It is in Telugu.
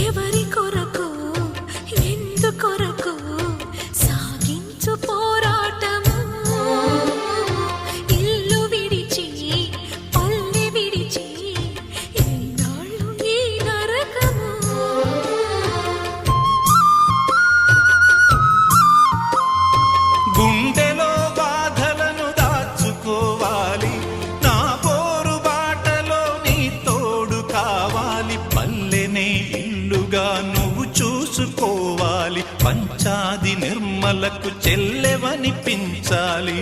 ఎవరి కొరకు ఎందుకొరకు సాగించు పోరాటము ఇల్లు విడిచి పల్లె విడిచి ఎన్నాళ్ళు ఈ నరకము గుండెలో బాధలను దాచుకోవాలి నా పోరు బాటలో నీ తోడు కావాలి పల్లెనే ఇల్లుగా నువ్వు చూసుకోవాలి పంచాది నిర్మలకు చెల్లెవనిపించాలి